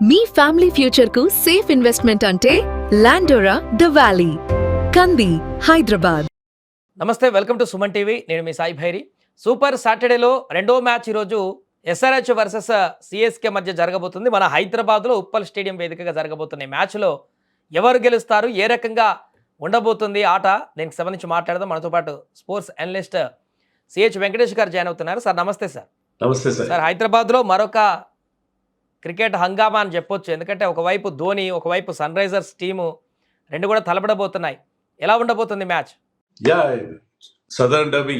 మీ family future కు safe investment అంటే లాండోరా the valley, కంది, హైదరాబాద్. నమస్తే, వెల్కమ్ టు సుమన్ టీవీ. నేను మీ సాయి భైరి. సూపర్ సాటర్డేలో రెండో మ్యాచ్ ఈరోజు ఎస్ఆర్హెచ్ వర్సెస్ సిఎస్కే మధ్య జరగబోతుంది. మన హైదరాబాద్లో ఉప్పల్ స్టేడియం వేదికగా జరగబోతున్న ఈ మ్యాచ్లో ఎవరు గెలుస్తారు, ఏ రకంగా ఉండబోతుంది ఆట, దీనికి సంబంధించి మాట్లాడదాం. మనతో పాటు స్పోర్ట్స్ అనలిస్ట్ సిహెచ్ వెంకటేష్ గారు జాయిన్ అవుతున్నారు. సార్ నమస్తే. సార్ నమస్తే సార్. సార్, హైదరాబాద్లో మరొక క్రికెట్ హంగామా అని చెప్పొచ్చు. ఎందుకంటే ఒకవైపు ధోని, ఒకవైపు సన్ రైజర్స్ టీము రెండు కూడా తలపడబోతున్నాయి. ఎలా ఉండబోతుంది మ్యాచ్? యా, సదరన్ డర్బీ,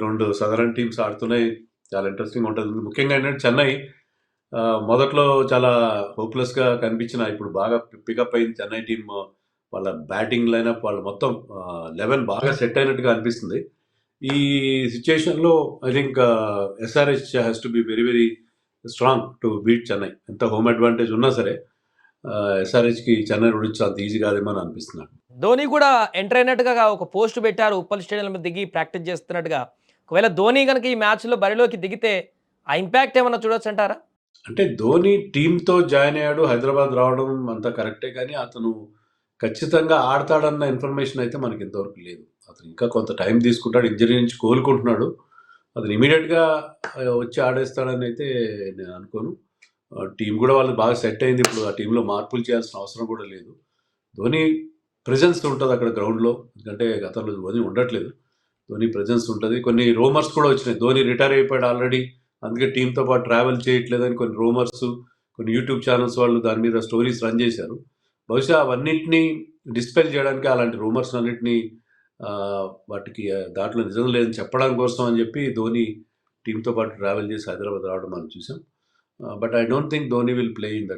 రెండు సదరన్ టీమ్స్ ఆడుతున్నాయి. చాలా ఇంట్రెస్టింగ్ ఉంటుంది. ముఖ్యంగా ఏంటంటే చెన్నై మొదట్లో చాలా హోప్లెస్గా కనిపించిన, ఇప్పుడు బాగా పికప్ అయింది చెన్నై టీమ్. వాళ్ళ బ్యాటింగ్ లైనప్, వాళ్ళు మొత్తం 11 బాగా సెట్ అయినట్టుగా అనిపిస్తుంది. ఈ సిచ్యుయేషన్లో I think SRH has to be very very strong to beat Chennai. ఎంత హోమ్ అడ్వాంటేజ్ ఉన్నా సరే ఎస్ఆర్హెచ్కి చెన్నై ఓడించడం అంత ఈజీ కాదేమో అని అనిపిస్తున్నాడు. ధోని కూడా ఎంటర్ అయినట్టుగా ఒక పోస్ట్ పెట్టారు, ఉప్పల్ స్టేడియంలో దిగి ప్రాక్టీస్ చేస్తున్నట్టుగా. ఒకవేళ ధోని కనుక ఈ మ్యాచ్లో బరిలోకి దిగితే ఆ ఇంపాక్ట్ ఏమన్నా చూడొచ్చు అంటారా? అంటే ధోని టీంతో జాయిన్ అయ్యాడు, హైదరాబాద్ రావడం అంతా కరెక్టే, కానీ అతను ఖచ్చితంగా ఆడతాడన్న ఇన్ఫర్మేషన్ అయితే మనకి ఇంతవరకు లేదు. అతను ఇంకా కొంత టైం తీసుకుంటాడు, ఇంజరీ నుంచి కోలుకుంటున్నాడు. అతను ఇమీడియట్గా వచ్చి ఆడేస్తాడని అయితే నేను అనుకోను. టీం కూడా వాళ్ళు బాగా సెట్ అయింది. ఇప్పుడు ఆ టీంలో మార్పులు చేయాల్సిన అవసరం కూడా లేదు. ధోని ప్రెజెన్స్ ఉంటుంది అక్కడ గ్రౌండ్లో, ఎందుకంటే గతంలో ధోని ఉండట్లేదు. ధోని ప్రెజెన్స్ ఉంటుంది. కొన్ని రూమర్స్ కూడా వచ్చినాయి, ధోని రిటైర్ అయిపోయాడు ఆల్రెడీ, అందుకే టీంతో పాటు ట్రావెల్ చేయట్లేదని కొన్ని రూమర్స్, కొన్ని యూట్యూబ్ ఛానల్స్ వాళ్ళు దాని మీద స్టోరీస్ రన్ చేశారు. బహుశా అవన్నింటినీ డిస్పెల్ చేయడానికి, అలాంటి రూమర్స్ అన్నింటినీ వాటికి దాంట్లో నిజం లేదని చెప్పడం కోసం అని చెప్పి ధోని టీంతో పాటు ట్రావెల్ చేసి హైదరాబాద్ రావడం మనం చూసాం. But I don't think Dhoni will play in the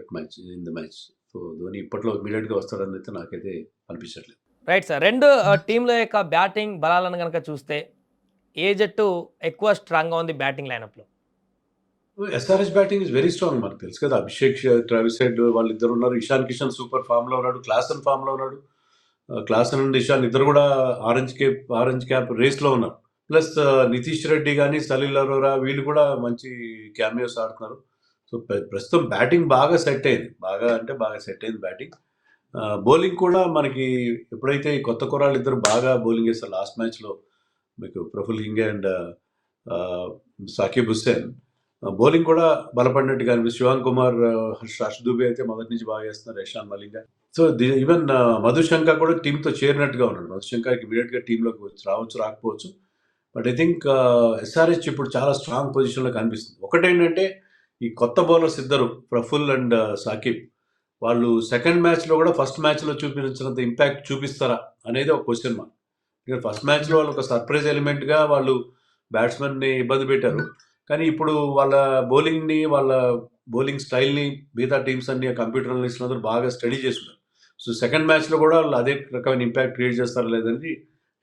match. So Dhoni ఇప్పట్లో ఇమీడియట్గా వస్తాడని అయితే నాకైతే అనిపించట్లేదు. రైట్ సార్, రెండు టీంల యొక్క బ్యాటింగ్ బలాలను కనుక చూస్తే ఏ జట్టు ఎక్కువ స్ట్రాంగ్గా ఉంది బ్యాటింగ్ లైనప్లో? SRH batting is very strong. మనకు తెలుసు కదా, అభిషేక్, ట్రావిస్ హెడ్ వాళ్ళిద్దరు ఉన్నారు. ఇషాన్ కిషన్ సూపర్ ఫామ్లో ఉన్నాడు, క్లాసన్ ఫామ్లో ఉన్నాడు. క్లాసన్ అండ్ ఇషాన్ ఇద్దరు కూడా ఆరెంజ్ క్యాప్ రేస్లో ఉన్నారు. ప్లస్ నితీష్ రెడ్డి కానీ సలీల్ అరోరా వీళ్ళు కూడా మంచి క్యామియోస్ ఆడుతున్నారు. సో ప్రస్తుతం బ్యాటింగ్ బాగా సెట్ అయింది, బాగా సెట్ అయింది బ్యాటింగ్. బౌలింగ్ కూడా మనకి ఎప్పుడైతే ఈ కొత్త కుర్రాళ్ళు ఇద్దరు బాగా బౌలింగ్ చేస్తారు, లాస్ట్ మ్యాచ్లో మీకు ప్రఫుల్ హింగే అండ్ సాకిబ్ హుస్సేన్, బౌలింగ్ కూడా బలపడినట్టుగా అనిపిస్తుంది. శివాన్ కుమార్, హర్ష్ దూబే అయితే మొదటి నుంచి బాగా చేస్తున్నారు, యశాన్ మలింగా. సో ఈవెన్ మధుశంక కూడా టీంతో చేరినట్టుగా ఉన్నాడు. మధుశంకర్కి ఇమీడియట్గా టీంలోకి రాకపోవచ్చు. బట్ ఐ థింక్ ఎస్ఆర్హెచ్ ఇప్పుడు చాలా స్ట్రాంగ్ పొజిషన్లో కనిపిస్తుంది. ఒకటేంటంటే ఈ కొత్త బౌలర్స్ ఇద్దరు ప్రఫుల్ అండ్ సాకిబ్, వాళ్ళు సెకండ్ మ్యాచ్లో కూడా ఫస్ట్ మ్యాచ్లో చూపించినంత ఇంపాక్ట్ చూపిస్తారా అనేది ఒక క్వశ్చన్ మార్క్. ఇక్కడ ఫస్ట్ మ్యాచ్లో వాళ్ళు ఒక సర్ప్రైజ్ ఎలిమెంట్గా వాళ్ళు బ్యాట్స్మెన్ని ఇబ్బంది పెట్టారు, కానీ ఇప్పుడు వాళ్ళ బౌలింగ్ స్టైల్ని మిగతా టీమ్స్ అన్ని కంప్యూటర్ అనలిస్టులు అందరూ బాగా స్టడీ చేస్తున్నారు. సో సెకండ్ మ్యాచ్లో కూడా వాళ్ళు అదే రకమైన ఇంపాక్ట్ క్రియేట్ చేస్తారా లేదని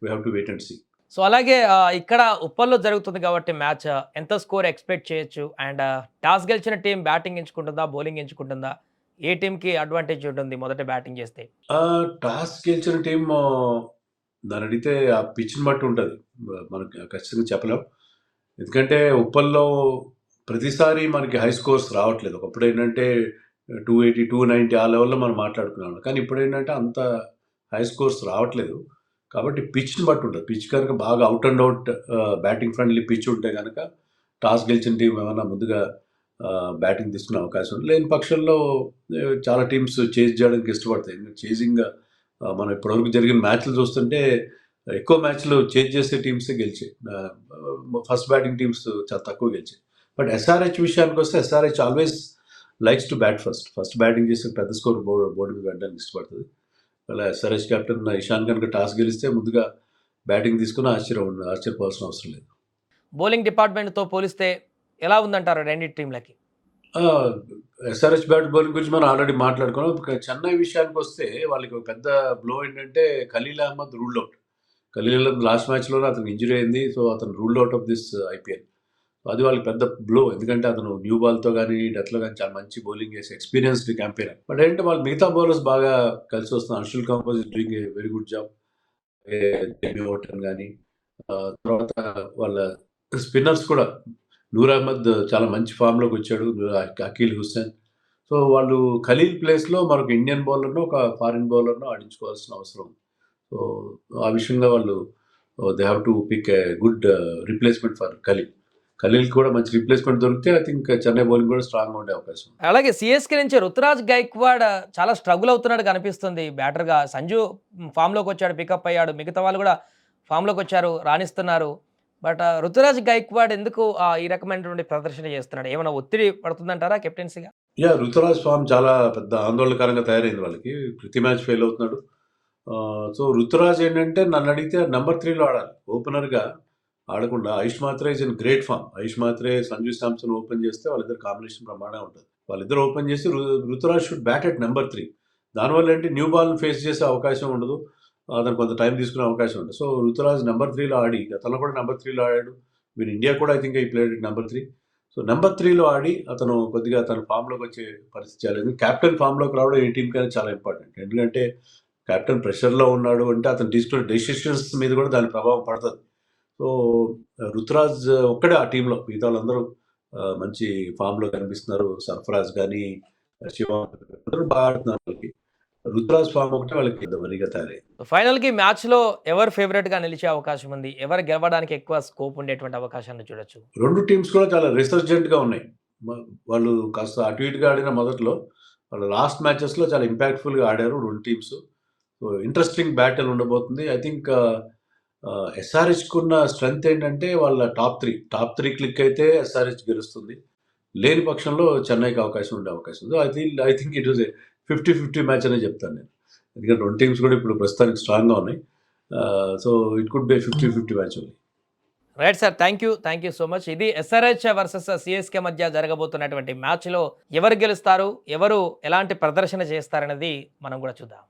we have to wait and see. So అలాగే ఇక్కడ ఉప్పల్లో జరుగుతుంది కాబట్టి మ్యాచ్ ఎంత స్కోర్ ఎక్స్పెక్ట్ చేయొచ్చు? అండ్ టాస్ గెలిచిన టీం బ్యాటింగ్ ఎంచుకుంటుందా, బౌలింగ్ ఎంచుకుంటుందా? ఏ టీంకి అడ్వాంటేజ్ ఉంటుంది మొదట బ్యాటింగ్ చేస్తే? టాస్ గెలిచిన టీం దాన్ని అడిగితే ఆ పిచ్ని బట్టి ఉంటుంది, మనకి ఖచ్చితంగా చెప్పలేం. ఎందుకంటే ఉప్పల్లో ప్రతిసారి మనకి హై స్కోర్స్ రావట్లేదు. ఒకప్పుడు ఏంటంటే 280, 290 ఆ లెవెల్లో మనం మాట్లాడుకున్నాం, కానీ ఇప్పుడు ఏంటంటే అంత హై స్కోర్స్ రావట్లేదు. కాబట్టి పిచ్ని బట్టి ఉంటుంది. పిచ్ కనుక బాగా out and out batting friendly pitch ఉంటే కనుక టాస్ గెలిచిన టీం ఏమైనా ముందుగా బ్యాటింగ్ తీసుకునే అవకాశం ఉంది. లేని పక్షంలో చాలా టీమ్స్ చేజ్ చేయడానికి ఇష్టపడతాయి. చేజింగ్ మనం ఇప్పటివరకు జరిగిన మ్యాచ్లు చూస్తుంటే ఎక్కువ మ్యాచ్లు చేజ్ చేసే టీమ్సే గెలిచాయి, ఫస్ట్ బ్యాటింగ్ టీమ్స్ చాలా తక్కువ గెలిచాయి. బట్ ఎస్ఆర్హెచ్ విషయానికి వస్తే SRH always likes to bat first batting చేసి పెద్ద స్కోర్ బోర్డు మీద పెట్టడానికి ఇష్టపడుతుంది. అలా ఎస్ఆర్హెచ్ కెప్టెన్ ఇషాన్ కనుక టాస్ గెలిస్తే ముందుగా బ్యాటింగ్ తీసుకుని ఆశ్చర్యపోవాల్సిన అవసరం లేదు. బౌలింగ్ డిపార్ట్మెంట్తో పోలిస్తే ఎలా ఉందంటారు రెండు టీంలకి? ఎస్ఆర్హెచ్ బౌలింగ్ గురించి మనం ఆల్రెడీ మాట్లాడుకున్నాం. చెన్నై విషయానికి వస్తే వాళ్ళకి ఒక పెద్ద బ్లో ఏంటంటే Khaleel Ahmed ruled out. Khaleel Ahmed last మ్యాచ్లోనే అతనికి ఇంజరీ అయింది. సో అతను ruled out of this IPL. అది వాళ్ళకి పెద్ద బ్లో, ఎందుకంటే అతను న్యూ బాల్తో కానీ డెత్లో కానీ చాలా మంచి బౌలింగ్ చేసి ఎక్స్పీరియన్స్డ్ క్యాంపెయినర్. బట్ ఏంటంటే వాళ్ళు మిగతా బౌలర్స్ బాగా కలిసి వస్తున్నారు. Anshul compose is doing a very good job. Jamie vote on కానీ, తర్వాత వాళ్ళ స్పిన్నర్స్ కూడా నూర్ అహ్మద్ చాలా మంచి ఫామ్లోకి వచ్చాడు, అకీల్ హుస్సేన్. సో వాళ్ళు ఖలీల్ ప్లేస్‌లో మరొక ఇండియన్ బౌలర్‌నో, ఒక ఫారిన్ బౌలర్‌నో ఆడించుకోవాల్సిన అవసరం ఉంది. సో ఆ విషయంగా వాళ్ళు they have to pick a good replacement for Khaleel. ఖలీల్‌కి కూడా మంచి రిప్లేస్‌మెంట్ దొరికితే ఐ థింక్ చెన్నై బౌలింగ్ కూడా స్ట్రాంగ్‌గా ఉండే అవకాశం ఉంది. అలాగే సీఎస్కే నుంచి రుతురాజ్ గైక్వాడ్ చాలా స్ట్రగుల్ అవుతున్నాడు కనిపిస్తుంది బ్యాటర్‌గా. సంజు ఫామ్‌లోకి వచ్చాడు, పికప్ అయ్యాడు. మిగతా వాళ్ళు కూడా ఫామ్‌లోకి వచ్చారు, రాణిస్తున్నారు. బట్ రుతురాజ్ గైక్వాడ్ ఎందుకు ఈ రకమైనటువంటి ప్రదర్శన చేస్తున్నాడు? ఏమైనా ఒత్తిడి పడుతుందంటారా కెప్టెన్సీగా? రుతురాజ్ ఫామ్ చాలా పెద్ద ఆందోళనకరంగా తయారైంది వాళ్ళకి. ప్రతి మ్యాచ్ ఫెయిల్ అవుతున్నాడు. సో రుతురాజ్ ఏంటంటే నన్నడిగితే నంబర్ 3లో ఆడాలి. ఓపెనర్‌గా ఆడకుండా ఆయుష్ మాత్రే is in great form. Ayush Mhatre, Sanju Samson open చేస్తే వాళ్ళిద్దరి కాంబినేషన్ బ్రహ్మాండంగా ఉంటది. వాళ్ళిద్దరు ఓపెన్ చేసి Ruturaj should bat at number 3. దానివల్ల ఏంటి న్యూ బాల్‌ని ఫేస్ చేసే అవకాశం ఉండదు. అతను కొంత టైం తీసుకునే అవకాశం ఉంటుంది. సో రుతురాజ్ నంబర్ 3లో ఆడి, గతంలో కూడా నంబర్ 3లో ఆడాడు. వీన్ ఇండియా కూడా I think he played at number 3. So number 3లో ఆడి అతను కొద్దిగా తన ఫామ్‌లోకి వచ్చే పరిస్థితి చాలా. కెప్టెన్ ఫామ్‌లోకి రావడం ఏ టీమ్‌కైనా చాలా ఇంపార్టెంట్. ఎందుకంటే కెప్టెన్ ప్రెషర్‌లో ఉన్నాడు అంటే అతను తీసుకునే డెసిషన్స్ మీద కూడా దాని ప్రభావం పడతది. సో రుతురాజ్ ఒక్కడే ఆ టీమ్‌లో. మిగతా వాళ్ళందరూ మంచి ఫామ్‌లో కనిపిస్తున్నారు. సర్ఫరాజ్ గాని, శివ అందరూ బాగా ఆడుతున్నారు వాళ్ళకి. రుతురాజ్ ఫామ్ ఒకటే వాళ్ళకి వరీగా తయారైంది. ఫైనల్‌కి మ్యాచ్‌లో ఎవరు ఫేవరెట్‌గా నిలిచే అవకాశం ఉంది? ఎవరు గెలవడానికి ఎక్కువ స్కోప్ ఉండేటువంటి అవకాశాన్ని చూడొచ్చు? 2 టీమ్స్ కూడా చాలా రిసర్జెంట్‌గా ఉన్నాయి. మ వాళ్ళు కాస్త అటు ఇటుగా ఆడిన మొదట్లో, వాళ్ళ లాస్ట్ మ్యాచెస్‌లో చాలా ఇంపాక్ట్‌ఫుల్‌గా ఆడారు 2 టీమ్స్. సో ఇంట్రెస్టింగ్ బ్యాటిల్ ఉండబోతుంది. ఐ థింక్ ఎస్ఆర్‌హెచ్‌కున్న స్ట్రెంగ్త్ ఏంటంటే వాళ్ళ టాప్ 3 క్లిక్ అయితే ఎస్ఆర్‌హెచ్ గెలుస్తుంది. లేని పక్షంలో చెన్నైకి అవకాశం ఉండే అవకాశం ఉంది. I think it was a 50-50 match అనే చెప్తాను నేను. ఎందుకంటే 2 టీమ్స్ కూడా ఇప్పుడు ప్రస్తుతానికి స్ట్రాంగ్‌గా ఉన్నాయి. So it could be 50-50 match only. Right sir. Thank you so much. ఇది ఎస్ఆర్‌హెచ్ వర్సెస్ సీఎస్‌కే మధ్య జరగబోతున్నటువంటి మ్యాచ్‌లో ఎవరు గెలుస్తారు? ఎవరు ఎలాంటి ప్రదర్శన చేస్తారనేది మనం కూడా చూద్దాం.